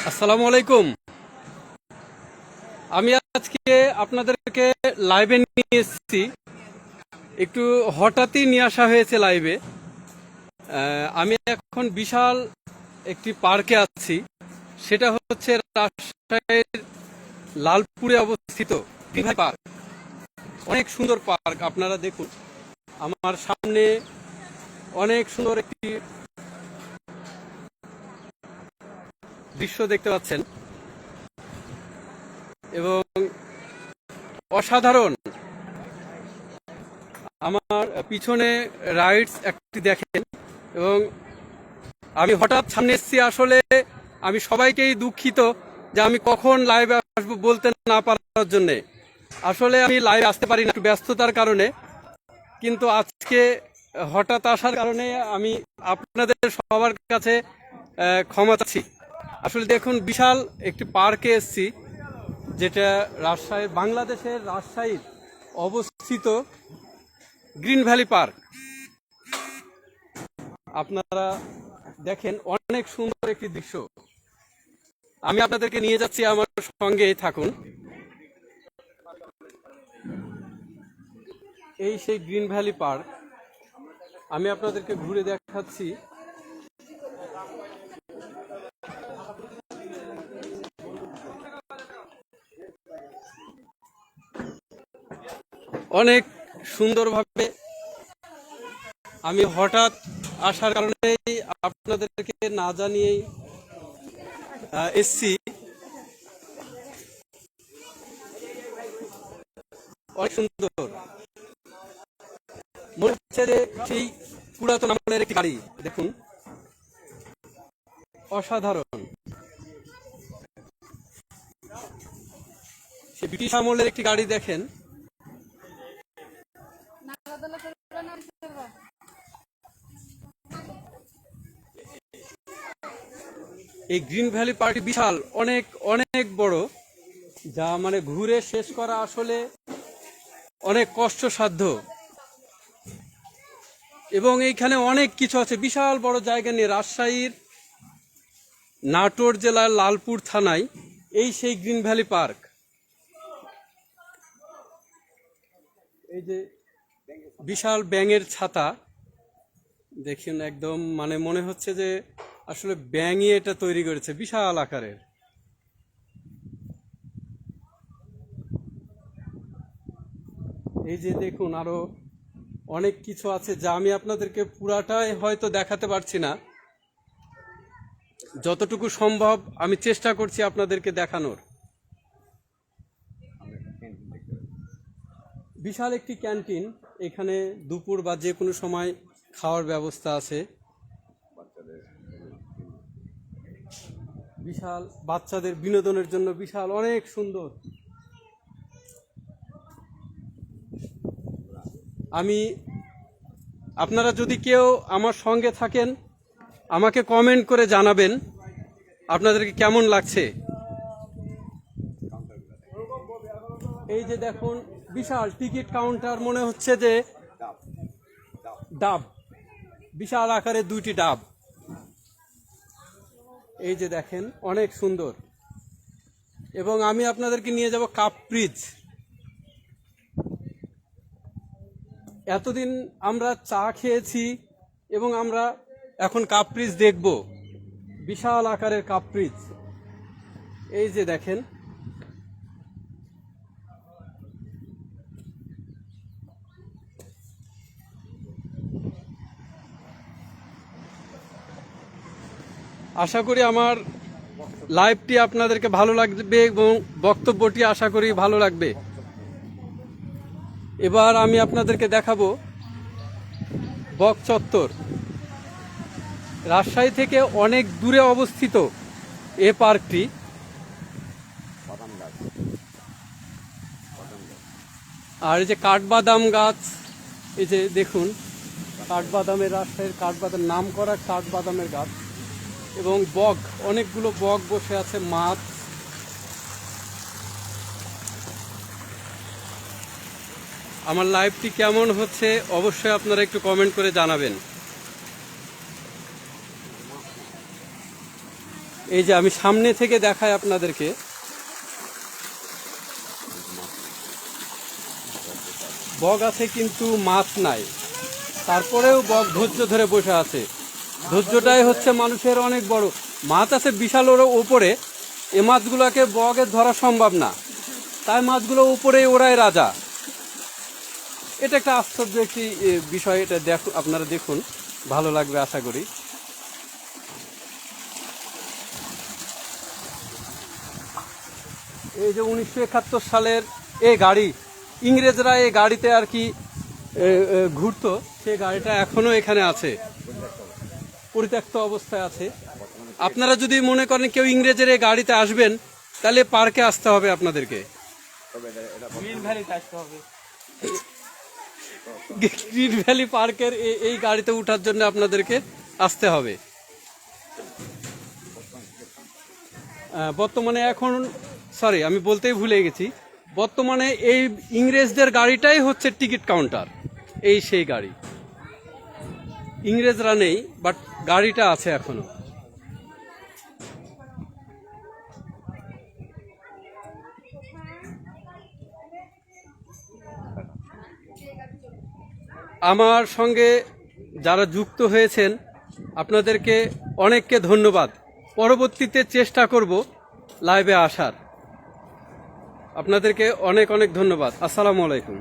আসসালামু আলাইকুম। আমি আজকে আপনাদেরকে লাইভে নিয়ে এসেছি। একটু হঠাৎই নিয়ে আসা হয়েছে লাইভে। আমি এখন বিশাল একটি পার্কে আছি। সেটা হচ্ছে রাজশাহীর লালপুরে অবস্থিত দিঘা পার্ক। অনেক সুন্দর পার্ক, আপনারা দেখুন আমার সামনে অনেক সুন্দর একটি দৃশ্য দেখতে পাচ্ছেন এবং অসাধারণ। আমার পিছনে রাইডস একটি দেখেন এবং আমি হঠাৎ সামনে এসেছি। আসলে আমি সবাইকেই দুঃখিত যে আমি কখন লাইভে আসবো বলতে না পারার জন্যে। আসলে আমি লাইভে আসতে পারি না একটু ব্যস্ততার কারণে, কিন্তু আজকে হঠাৎ আসার কারণে আমি আপনাদের সবার কাছে ক্ষমা চাচ্ছি। আসলে দেখুন বিশাল একটি পার্কে এসেছি, যেটা রাজশাহী, বাংলাদেশের রাজশাহীর অবস্থিত গ্রিন ভ্যালি পার্ক। আপনারা দেখেন অনেক সুন্দর একটি দৃশ্য। আমি আপনাদেরকে নিয়ে যাচ্ছি, আমার সঙ্গেই থাকুন। এই সেই গ্রিন ভ্যালি পার্ক, আমি আপনাদেরকে ঘুরে দেখাচ্ছি। অনেক সুন্দরভাবে আমি হঠাৎ আসার কারণেই আপনাদেরকে না জানিয়েই এসছি। অনেক সুন্দর মনে হচ্ছে যে সেই পুরাতন আমলের একটি গাড়ি, দেখুন অসাধারণ। সে ব্রিটিশ আমলের একটি গাড়ি দেখেন। এই গ্রিন ভ্যালি পার্কটি বিশাল, অনেক অনেক বড়, যা মানে ঘুরে শেষ করা আসলে অনেক কষ্টসাধ্য। এবং এইখানে অনেক কিছু আছে, বিশাল বড় জায়গা নিয়ে। রাজশাহীর নাটোর জেলার লালপুর থানায় এই সেই গ্রিন ভ্যালি পার্ক। এই যে বিশাল ব্যাঙের ছাতা দেখুন, একদম মানে মনে হচ্ছে যে আসলে ব্যাঙই এটা তৈরি করেছে, বিশাল আকারের। এই যে দেখুন আরো অনেক কিছু আছে, যা আমি আপনাদেরকে পুরাটাই হয়তো দেখাতে পারছি না। যতটুকু সম্ভব আমি চেষ্টা করছি আপনাদেরকে দেখানোর। বিশাল একটি ক্যান্টিন, এখানে দুপুর বা যে কোনো সময় খাওয়ার ব্যবস্থা আছে। বিশাল বাচ্চাদের বিনোদনের জন্য বিশাল, অনেক সুন্দর। আমি আপনারা যদি কেউ আমার সঙ্গে থাকেন আমাকে কমেন্ট করে জানাবেন আপনাদেরকে কেমন লাগছে। এই যে দেখুন বিশাল টিকিট কাউন্টার, মনে হচ্ছে যে ডাব, বিশাল আকারে দুইটি ডাব। এই যে দেখেন অনেক সুন্দর। এবং আমি আপনাদেরকে নিয়ে যাব কাপ্রিজ। এতদিন আমরা চা খেয়েছি এবং আমরা এখন কাপ্রিজ দেখব, বিশাল আকারের কাপ্রিজ। এই যে দেখেন আশা করি আমার লাইভটি আপনাদেরকে ভালো লাগবে এবং বক্তব্যটি আশা করি ভালো লাগবে। এবার আমি আপনাদেরকে দেখাবো বক চত্বর। রাজশাহী থেকে অনেক দূরে অবস্থিত এ পার্কটি। আর এই যে কাঠবাদাম গাছ, এই যে দেখুন কাঠবাদামের, রাজশাহীর কাঠবাদাম নাম করা কাঠবাদামের গাছ। এবং বক, অনেকগুলো বক বসে আছে, মাছ। আমার লাইভটি কেমন হচ্ছে অবশ্যই আপনারা একটু কমেন্ট করে জানাবেন। এই যে আমি সামনে থেকে দেখাই আপনাদেরকে, বগ আছে কিন্তু মাছ নাই, তারপরেও বগ ধৈর্য ধরে বসে আছে। ধৈর্যটাই হচ্ছে মানুষের অনেক বড়। মাছ আছে বিশাল ওপরে, এ মাছগুলোকে বগের ধরা সম্ভব না, তাই মাছগুলো উপরে ওরাই রাজা। এটা একটা আশ্চর্য একটি বিষয়। এটা আপনারা দেখুন, ভালো লাগবে আশা করি। এই যে 1971 সালের এই গাড়ি, ইংরেজরা এই গাড়িতে আর কি ঘুরতো, সেই গাড়িটা এখনো এখানে আছে, পরিত্যক্ত অবস্থায় আছে। আপনারা যদি মনে করেন কেউ ইংরেজের এই গাড়িতে আসবেন, তাহলে পার্কে আসতে হবে আপনাদেরকে, গ্রিন ভ্যালি পার্কের এই গাড়িতে উঠার জন্য আপনাদেরকে আসতে হবে। বর্তমানে এখন সরি আমি বলতেই ভুলে গেছি, বর্তমানে এই ইংরেজদের গাড়িটাই হচ্ছে টিকিট কাউন্টার। এই সেই গাড়ি, ইংরেজরা নেই, বাট গাড়িটা আছে এখনো। আমার সঙ্গে যারা যুক্ত হয়েছেন আপনাদেরকে অনেককে ধন্যবাদ। পরবর্তীতে চেষ্টা করব লাইভে আসার। আপনাদেরকে অনেক অনেক ধন্যবাদ। আসসালামু আলাইকুম।